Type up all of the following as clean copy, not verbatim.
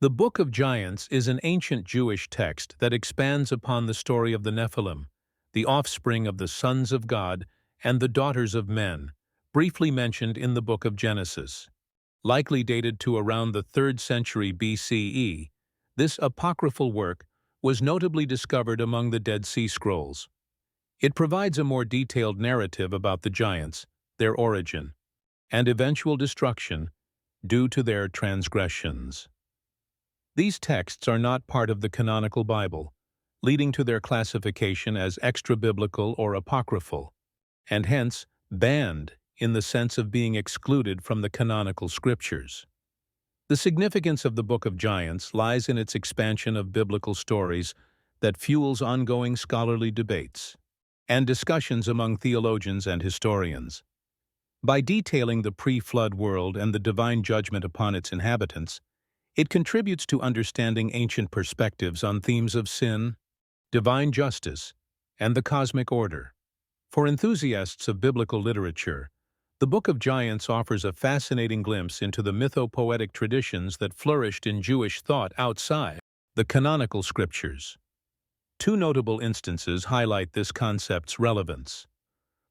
The Book of Giants is an ancient Jewish text that expands upon the story of the Nephilim, the offspring of the sons of God and the daughters of men, briefly mentioned in the Book of Genesis. Likely dated to around the 3rd century BCE, this apocryphal work was notably discovered among the Dead Sea Scrolls. It provides a more detailed narrative about the giants, their origin, and eventual destruction due to their transgressions. These texts are not part of the canonical Bible, leading to their classification as extra-biblical or apocryphal, and hence banned in the sense of being excluded from the canonical scriptures. The significance of the Book of Giants lies in its expansion of biblical stories that fuels ongoing scholarly debates and discussions among theologians and historians. By detailing the pre-flood world and the divine judgment upon its inhabitants, it contributes to understanding ancient perspectives on themes of sin, divine justice, and the cosmic order. For enthusiasts of biblical literature, the Book of Giants offers a fascinating glimpse into the mythopoetic traditions that flourished in Jewish thought outside the canonical scriptures. Two notable instances highlight this concept's relevance.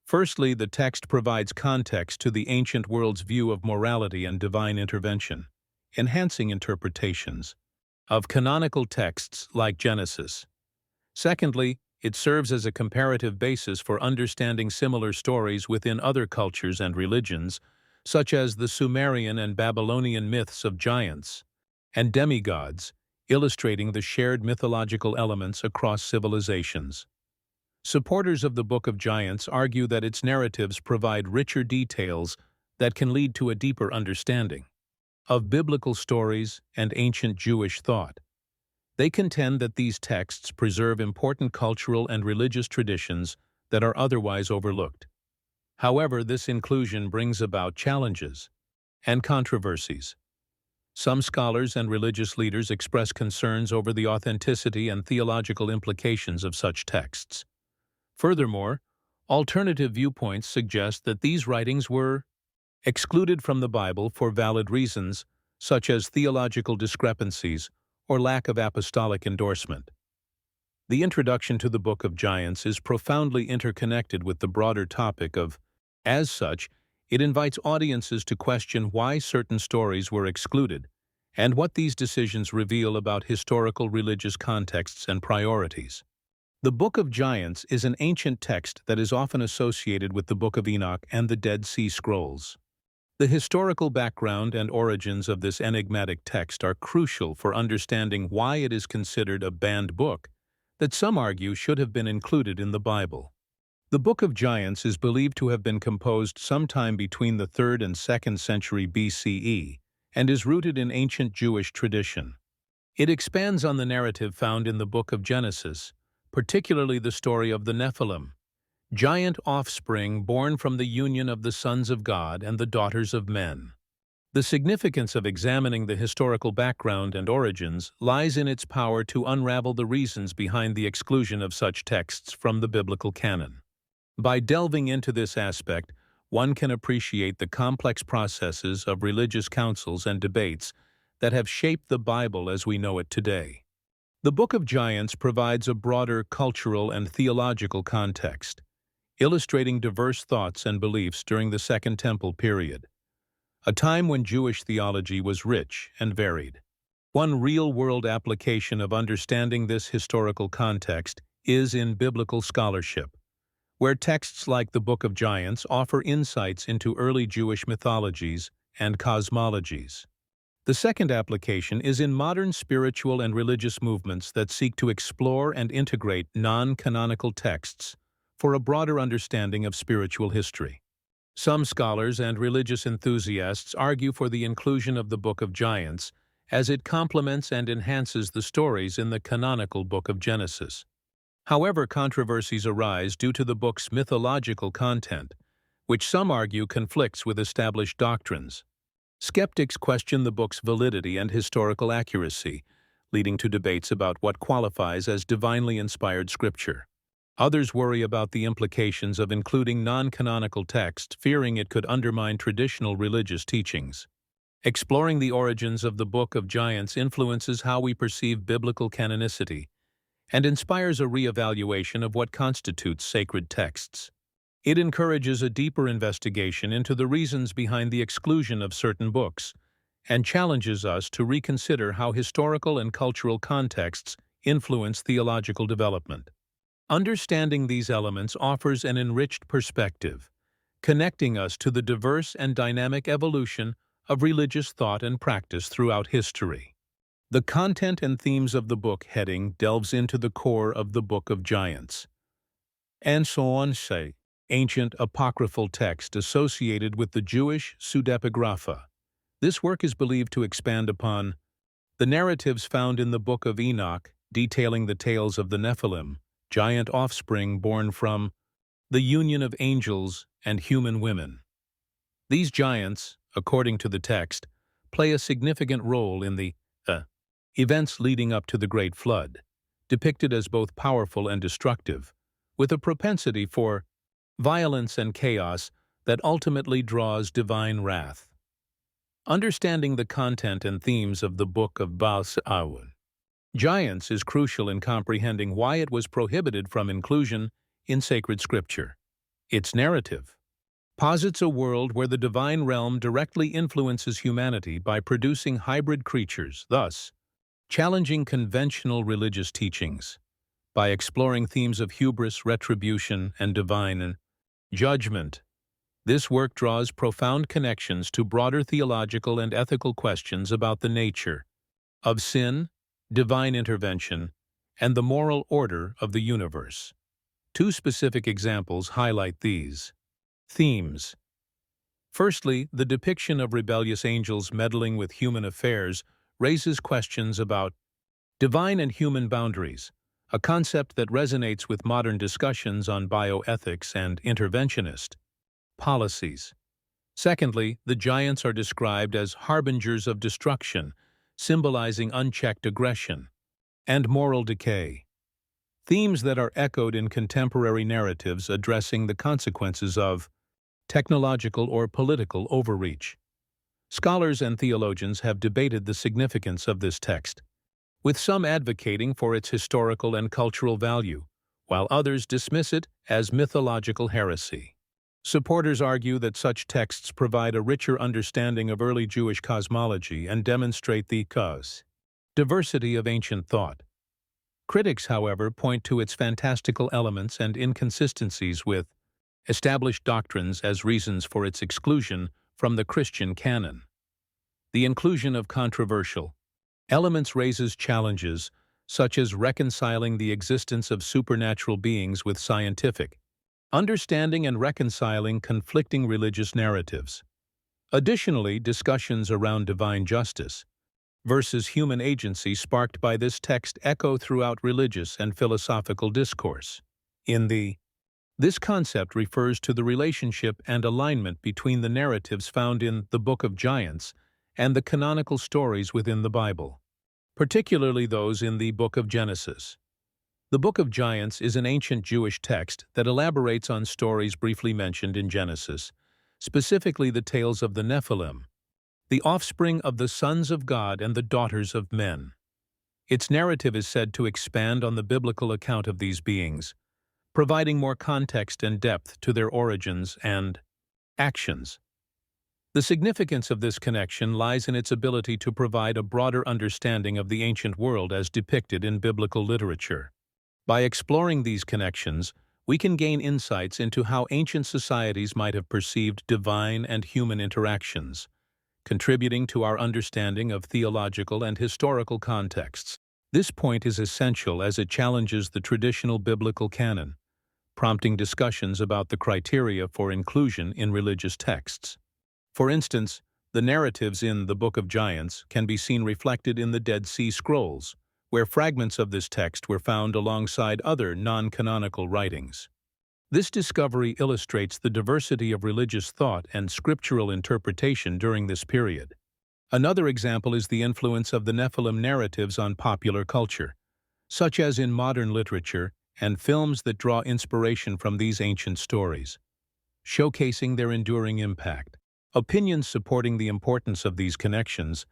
Firstly, the text provides context to the ancient world's view of morality and divine intervention, enhancing interpretations of canonical texts like Genesis. Secondly, it serves as a comparative basis for understanding similar stories within other cultures and religions, such as the Sumerian and Babylonian myths of giants and demigods, illustrating the shared mythological elements across civilizations. Supporters of the Book of Giants argue that its narratives provide richer details that can lead to a deeper understanding of biblical stories and ancient Jewish thought. They contend that these texts preserve important cultural and religious traditions that are otherwise overlooked. However, this inclusion brings about challenges and controversies. Some scholars and religious leaders express concerns over the authenticity and theological implications of such texts. Furthermore, alternative viewpoints suggest that these writings were excluded from the Bible for valid reasons, such as theological discrepancies or lack of apostolic endorsement. The introduction to the Book of Giants is profoundly interconnected with the broader topic as such, it invites audiences to question why certain stories were excluded and what these decisions reveal about historical religious contexts and priorities. The Book of Giants is an ancient text that is often associated with the Book of Enoch and the Dead Sea Scrolls. The historical background and origins of this enigmatic text are crucial for understanding why it is considered a banned book that some argue should have been included in the Bible. The Book of Giants is believed to have been composed sometime between the 3rd and 2nd century BCE and is rooted in ancient Jewish tradition. It expands on the narrative found in the Book of Genesis, particularly the story of the Nephilim, giant offspring born from the union of the sons of God and the daughters of men. The significance of examining the historical background and origins lies in its power to unravel the reasons behind the exclusion of such texts from the biblical canon. By delving into this aspect, one can appreciate the complex processes of religious councils and debates that have shaped the Bible as we know it today. The Book of Giants provides a broader cultural and theological context, illustrating diverse thoughts and beliefs during the Second Temple period, a time when Jewish theology was rich and varied. One real-world application of understanding this historical context is in biblical scholarship, where texts like the Book of Giants offer insights into early Jewish mythologies and cosmologies. The second application is in modern spiritual and religious movements that seek to explore and integrate non-canonical texts for a broader understanding of spiritual history. Some scholars and religious enthusiasts argue for the inclusion of the Book of Giants as it complements and enhances the stories in the canonical Book of Genesis. However, controversies arise due to the book's mythological content, which some argue conflicts with established doctrines. Skeptics question the book's validity and historical accuracy, leading to debates about what qualifies as divinely inspired scripture. Others worry about the implications of including non-canonical text, fearing it could undermine traditional religious teachings. Exploring the origins of the Book of Giants influences how we perceive biblical canonicity and inspires a re-evaluation of what constitutes sacred texts. It encourages a deeper investigation into the reasons behind the exclusion of certain books and challenges us to reconsider how historical and cultural contexts influence theological development. Understanding these elements offers an enriched perspective, connecting us to the diverse and dynamic evolution of religious thought and practice throughout history. The content and themes of the book heading delves into the core of the Book of Giants. And so on say, ancient apocryphal text associated with the Jewish pseudepigrapha. This work is believed to expand upon the narratives found in the Book of Enoch, detailing the tales of the Nephilim, giant offspring born from the union of angels and human women. These giants, according to the text, play a significant role in the events leading up to the Great Flood, depicted as both powerful and destructive, with a propensity for violence and chaos that ultimately draws divine wrath. Understanding the content and themes of the Book of Giants is crucial in comprehending why it was prohibited from inclusion in sacred scripture. Its narrative posits a world where the divine realm directly influences humanity by producing hybrid creatures, thus challenging conventional religious teachings. By exploring themes of hubris, retribution, and divine judgment, this work draws profound connections to broader theological and ethical questions about the nature of sin, divine intervention, and the moral order of the universe. Two specific examples highlight these themes. Firstly, the depiction of rebellious angels meddling with human affairs raises questions about divine and human boundaries, a concept that resonates with modern discussions on bioethics and interventionist policies. Secondly, the giants are described as harbingers of destruction, symbolizing unchecked aggression and moral decay, themes that are echoed in contemporary narratives addressing the consequences of technological or political overreach. Scholars and theologians have debated the significance of this text, with some advocating for its historical and cultural value, while others dismiss it as mythological heresy. Supporters argue that such texts provide a richer understanding of early Jewish cosmology and demonstrate the diversity of ancient thought. Critics, however, point to its fantastical elements and inconsistencies with established doctrines as reasons for its exclusion from the Christian canon. The inclusion of controversial elements raises challenges, such as reconciling the existence of supernatural beings with scientific understanding and reconciling conflicting religious narratives. Additionally, discussions around divine justice versus human agency sparked by this text echo throughout religious and philosophical discourse. This concept refers to the relationship and alignment between the narratives found in the Book of Giants and the canonical stories within the Bible, particularly those in the Book of Genesis. The Book of Giants is an ancient Jewish text that elaborates on stories briefly mentioned in Genesis, specifically the tales of the Nephilim, the offspring of the sons of God and the daughters of men. Its narrative is said to expand on the biblical account of these beings, providing more context and depth to their origins and actions. The significance of this connection lies in its ability to provide a broader understanding of the ancient world as depicted in biblical literature. By exploring these connections, we can gain insights into how ancient societies might have perceived divine and human interactions, contributing to our understanding of theological and historical contexts. This point is essential as it challenges the traditional biblical canon, prompting discussions about the criteria for inclusion in religious texts. For instance, the narratives in the Book of Giants can be seen reflected in the Dead Sea Scrolls, where fragments of this text were found alongside other non-canonical writings. This discovery illustrates the diversity of religious thought and scriptural interpretation during this period. Another example is the influence of the Nephilim narratives on popular culture, such as in modern literature and films that draw inspiration from these ancient stories, showcasing their enduring impact. Opinions supporting the importance of these connections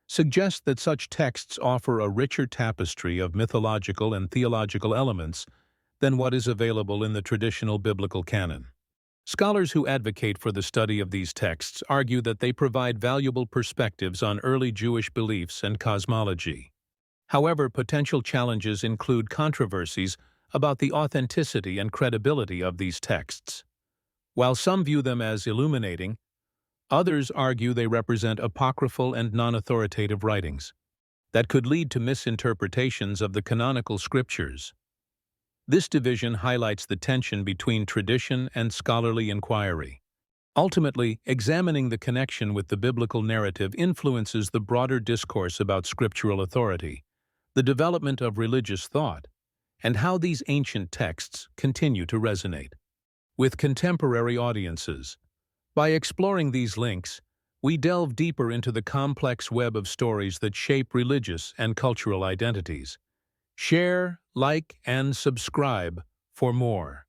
suggest that such texts offer a richer tapestry of mythological and theological elements than what is available in the traditional biblical canon. Scholars who advocate for the study of these texts argue that they provide valuable perspectives on early Jewish beliefs and cosmology. However, potential challenges include controversies about the authenticity and credibility of these texts. While some view them as illuminating, others argue they represent apocryphal and non-authoritative writings that could lead to misinterpretations of the canonical scriptures. This division highlights the tension between tradition and scholarly inquiry. Ultimately, examining the connection with the biblical narrative influences the broader discourse about scriptural authority, the development of religious thought, and how these ancient texts continue to resonate with contemporary audiences. By exploring these links, we delve deeper into the complex web of stories that shape religious and cultural identities. Share, like, and subscribe for more.